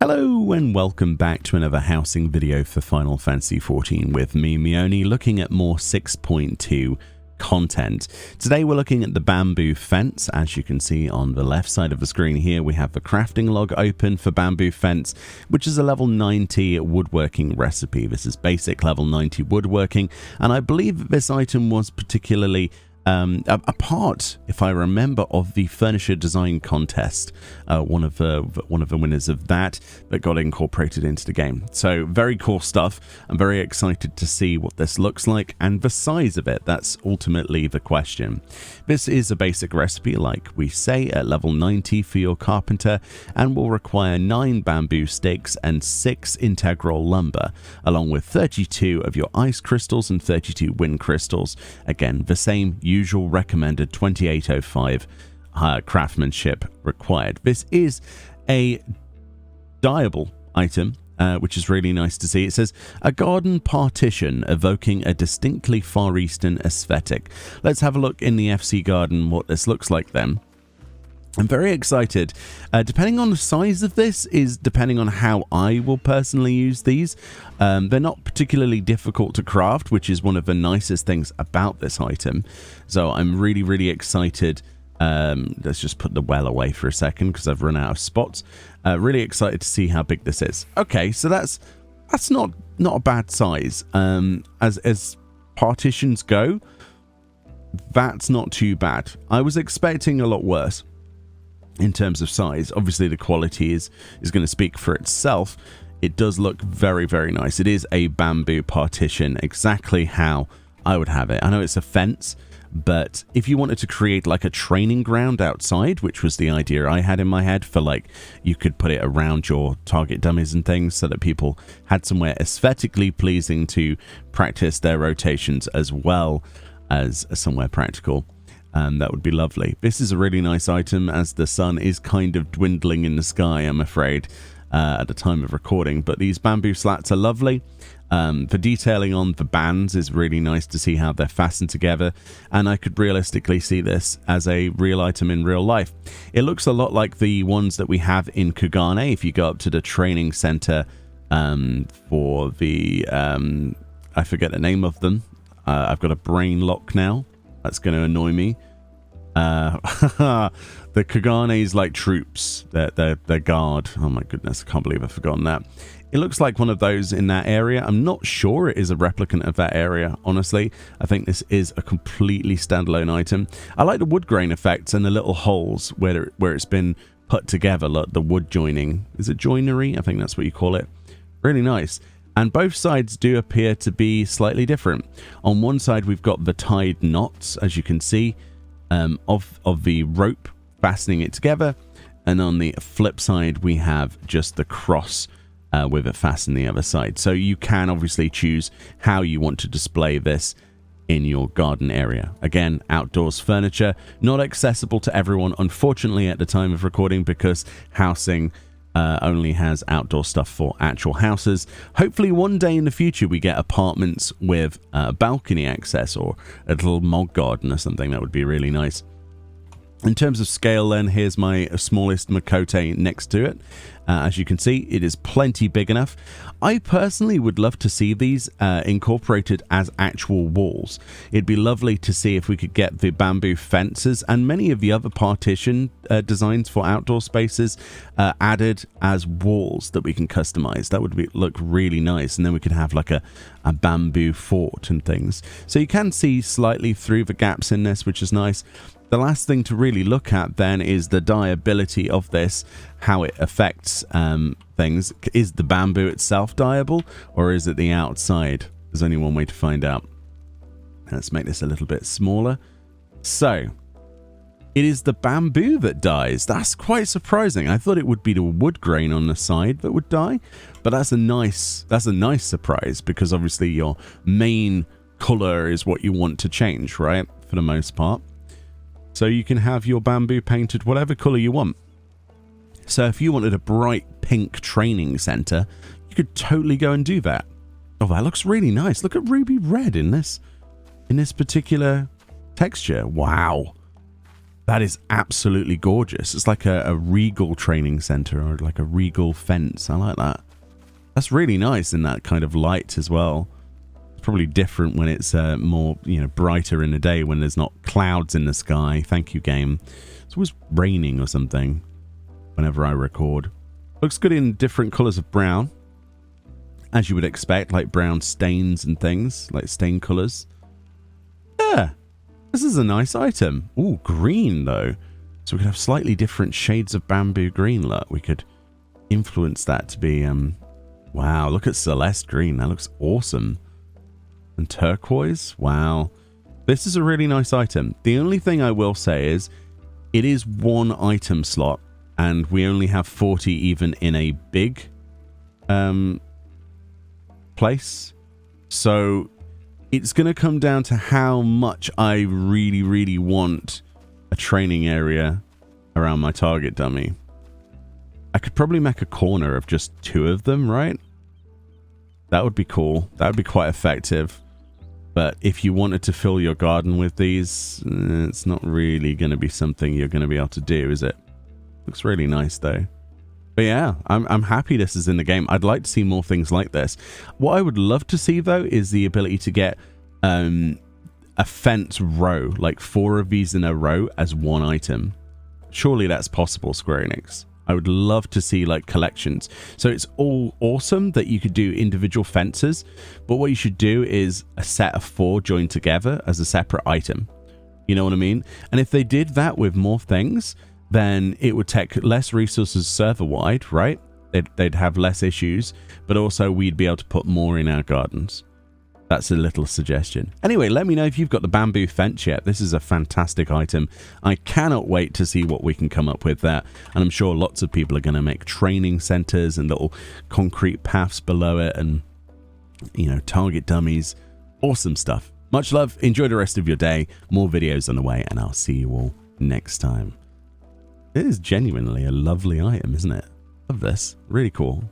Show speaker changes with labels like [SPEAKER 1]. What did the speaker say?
[SPEAKER 1] Hello and welcome back to another housing video for Final Fantasy XIV with me, Meoni, looking at more 6.2 content. Today we're looking at the bamboo fence. As you can see on the left side of the screen here, we have the crafting log open for bamboo fence, which is a level 90 woodworking recipe. This is basic level 90 woodworking, and I believe this item was particularly a part, if I remember, of the furniture design contest, one of the winners of that got incorporated into the game. So very cool stuff. I'm very excited to see what this looks like and the size of it. That's ultimately the question. This is a basic recipe, like we say, at level 90 for your carpenter, and will require 9 bamboo sticks and 6 integral lumber, along with 32 of your ice crystals and 32 wind crystals. Again, the same usual recommended 2805 craftsmanship required. This is a dyeable item, which is really nice to see. It says a garden partition evoking a distinctly Far Eastern aesthetic. Let's have a look in the FC Garden what this looks like then. I'm very excited. Depending on the size of this is depending on how I will personally use these. They're not particularly difficult to craft, which is one of the nicest things about this item. So I'm really excited. Let's just put the well away for a second because I've run out of spots. Really excited to see how big this is. Okay, so that's not a bad size. As partitions go, that's not too bad. I was expecting a lot worse in terms of size. Obviously the quality is going to speak for itself. It does look very nice. It is a bamboo partition, exactly how I would have it. I know it's a fence, but if you wanted to create like a training ground outside, which was the idea I had in my head for, like, you could put it around your target dummies and things so that people had somewhere aesthetically pleasing to practice their rotations as well as somewhere practical. That would be lovely. This is a really nice item as the sun is kind of dwindling in the sky, I'm afraid, at the time of recording. But these bamboo slats are lovely. The detailing on the bands is really nice to see how they're fastened together. And I could realistically see this as a real item in real life. It looks a lot like the ones that we have in Kugane. If you go up to the training center for the... I forget the name of them. I've got a brain lock now. That's going to annoy me. The Kagane's like troops. They're guard. Oh my goodness, I can't believe I've forgotten that. It looks like one of those in that area. I'm not sure it is a replicant of that area, honestly. I think this is a completely standalone item. I like the wood grain effects and the little holes where it's been put together. Look, the wood joining. Is it joinery? I think that's what you call it. Really nice. And both sides do appear to be slightly different. On one side, we've got the tied knots, as you can see, of the rope fastening it together. And on the flip side, we have just the cross with it fastened the other side. So you can obviously choose how you want to display this in your garden area. Again, outdoors furniture, not accessible to everyone, unfortunately, at the time of recording, because housing... only has outdoor stuff for actual houses. Hopefully one day in the future we get apartments with balcony access or a little mog garden or something. That would be really nice. In terms of scale then, here's my smallest Makote next to it. As you can see, it is plenty big enough. I personally would love to see these incorporated as actual walls. It'd be lovely to see if we could get the bamboo fences and many of the other partition designs for outdoor spaces added as walls that we can customize. That would look really nice. And then we could have like a bamboo fort and things. So you can see slightly through the gaps in this, which is nice. The last thing to really look at then is the dyeability of this, how it affects things. Is the bamboo itself dyeable, or is it the outside? There's only one way to find out. Let's make this a little bit smaller. So, it is the bamboo that dyes. That's quite surprising. I thought it would be the wood grain on the side that would dye, but that's a nice surprise, because obviously your main color is what you want to change, right? For the most part. So you can have your bamboo painted whatever color you want. So if you wanted a bright pink training center, you could totally go and do that. Oh, that looks really nice. Look at ruby red in this particular texture. Wow. That is absolutely gorgeous. It's like a regal training center, or like a regal fence. I like that. That's really nice in that kind of light as well. It's probably different when it's more, you know, brighter in the day, when there's not clouds in the sky. Thank you, game. It's always raining or something whenever I record. Looks good in different colors of brown, as you would expect, like brown stains and things, like stain colors. Yeah, this is a nice item. Ooh, green though. So we could have slightly different shades of bamboo green. Look, we could influence that to be, wow, look at Celeste green. That looks awesome. And turquoise. Wow. This is a really nice item. The only thing I will say is it is one item slot, and we only have 40 even in a big place. So it's going to come down to how much I really, really want a training area around my target dummy. I could probably make a corner of just 2 of them, right? That would be cool. That would be quite effective. But if you wanted to fill your garden with these, it's not really going to be something you're going to be able to do, is it? Looks really nice, though. But yeah, I'm happy this is in the game. I'd like to see more things like this. What I would love to see, though, is the ability to get a fence row, like 4 of these in a row as one item. Surely that's possible, Square Enix. I would love to see like collections. So it's all awesome that you could do individual fences, but what you should do is a set of 4 joined together as a separate item. You know what I mean? And if they did that with more things, then it would take less resources server-wide, right? They'd have less issues, but also we'd be able to put more in our gardens. That's a little suggestion. Anyway, let me know if you've got the bamboo fence yet. This is a fantastic item. I cannot wait to see what we can come up with there. And I'm sure lots of people are going to make training centers and little concrete paths below it and, you know, target dummies. Awesome stuff. Much love. Enjoy the rest of your day. More videos on the way, and I'll see you all next time. It is genuinely a lovely item, isn't it? Love this. Really cool.